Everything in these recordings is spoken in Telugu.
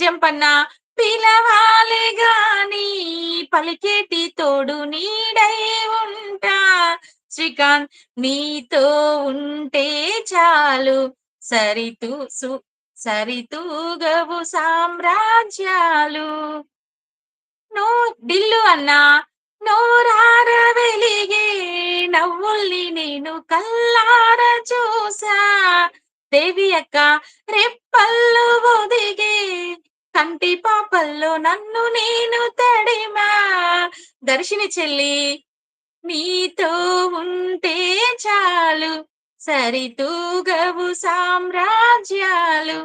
జంపన్న పిలవాలే గాని పలికేటి తోడు నీడై ఉంటా. శ్రీకాంత్ నీతో ఉంటే చాలు సరితూ సరితూగవు సామ్రాజ్యాలు. ఢిల్లు అన్నా నోరార వెలిగే నవ్వుల్ని నేను కల్లార చూసా. దేవి అక్క రెప్పల్లో ఒదిగే కంటి పాపల్లో నన్ను నేను తడిమా. దర్శిని చెల్లి నీతో ఉంటే చాలు సరితూగవు సామ్రాజ్యాలు.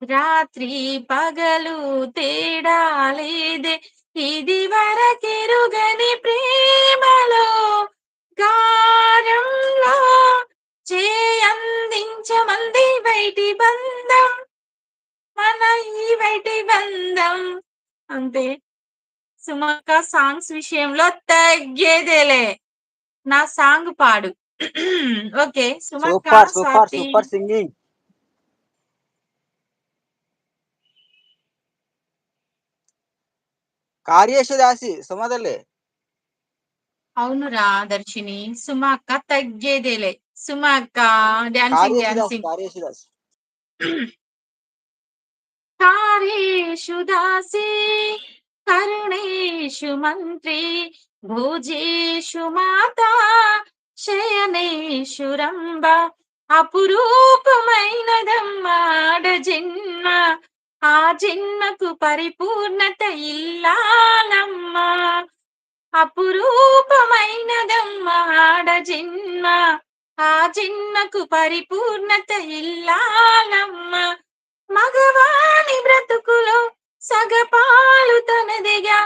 రాత్రి పగలు తేడా లేదే ఇది వరకెరుగని ప్రేమలో గారంలో చేయందించమంది బయటి బంధం మన ఈ బయటి బంధం. అంతే సుమక్క సాంగ్స్ విషయంలో తగ్గేదేలే. నా సాంగ్ పాడు. ఓకే సుమక్క స్వాతి సూపర్ సింగింగ్. కార్యేశదాసి సుమదల్లే. అవునురా దర్శిని సుమ అక్క తగ్గేదేలే. సుమ అక్క డాన్సింగ్ కార్యేషు దాసి కరుణేషు మంత్రి భోజేషు మాతా శయనేషు రంభ. అపురూపమైనదమ్మాడ జన్మ ఆ జన్మకు పరిపూర్ణత ఇల్లాలమ్మా. అపురూపమైనదమ్మాడ జన్మ ఆ జన్మకు పరిపూర్ణత ఇల్లాలమ్మా. మగవాణి బ్రతుకులో సగపాలు తనదిగా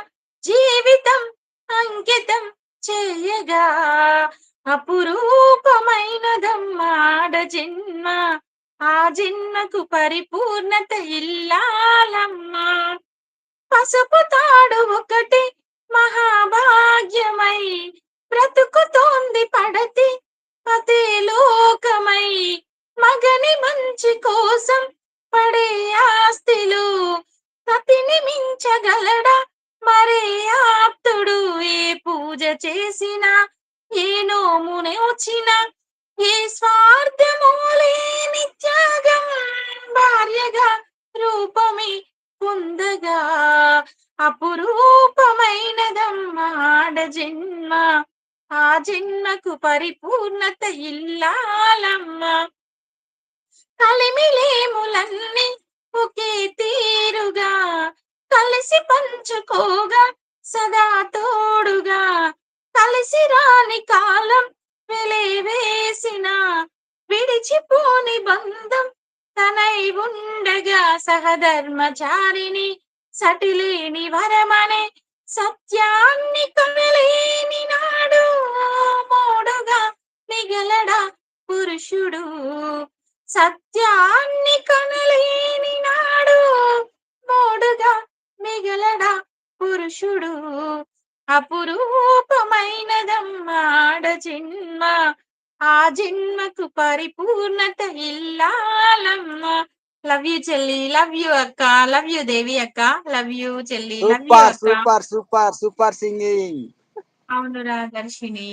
జీవితం అంకితం చేయగా. అపురూపమైనదమ్మాడ జన్మ ఆ జన్మకు పరిపూర్ణత ఇల్లాలమ్మా. పసుపు తాడు ఒకటి మహాభాగ్యమై బ్రతుకుతోంది పడతి పతే లోకమై. మగని మంచి కోసం పడే ఆస్తిలు పతిని మించగలడా మరే ఆప్తుడు. ఏ పూజ చేసినా ఏ నోమునే వచ్చినా ఏ స్వార్థము లేని త్యాగం భార్యగా రూపమే పొందగా. అపురూపమైనదమ్మాడ జన్మ ఆ జన్మకు పరిపూర్ణత ఇల్లాలమ్మా. కలిమిలేములన్నీ ఒకే తీరుగా కలిసి పంచుకోగా సదా తోడుగా. కలిసి రాని కాలం వెలివేసిన విడిచిపోని బంధం తనై ఉండగా. సహధర్మచారిని సటిలేని వరమనే సత్యాన్ని కొనలేని నాడు మోడుగా మిగలడా పురుషుడు. సత్యాన్ని కొనలేని నాడు మోడుగా మిగలడా పురుషుడు. అపురూపమైనదమ్మాడ జన్మ ఆ జన్మకు పరిపూర్ణత ఇల్లాలమ్మా. లవ్ యూ చెల్లి, లవ్ యూ అక్క, లవ్ యూ దేవి అక్క, లవ్ యూ చెల్లి, లవ్ యూ అక్క. Super singing. అవునురా దర్శిని.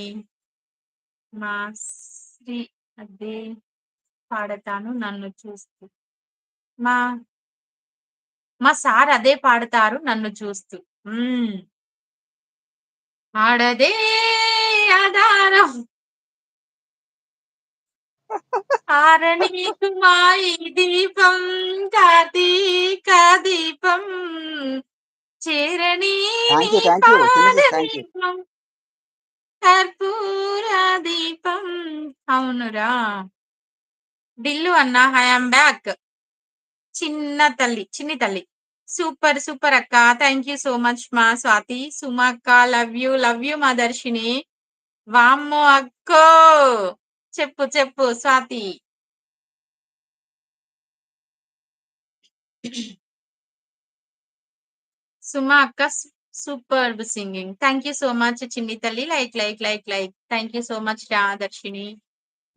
మా శ్రీ అదే పాడతాను నన్ను చూస్తూ. మా మా సార్ అదే పాడతారు నన్ను చూస్తూ. ఆడదే ఆధారం ఆరణీకు మాయి దీపం కార్తీక దీపం చేరణీ దీపం కర్పూర దీపం. అవునురా ఢిల్లు అన్న ఐఎమ్ బ్యాక్. చిన్ని తల్లి సూపర్ అక్క. థ్యాంక్ యూ సో మచ్ మా స్వాతి. సుమ అక్క లవ్ యూ మా దర్శిని. వామ్మో అక్కో చెప్పు స్వాతి. సుమ అక్క super singing. Thank you so much చిన్ని తల్లి. Like thank you so much రా దర్శిని.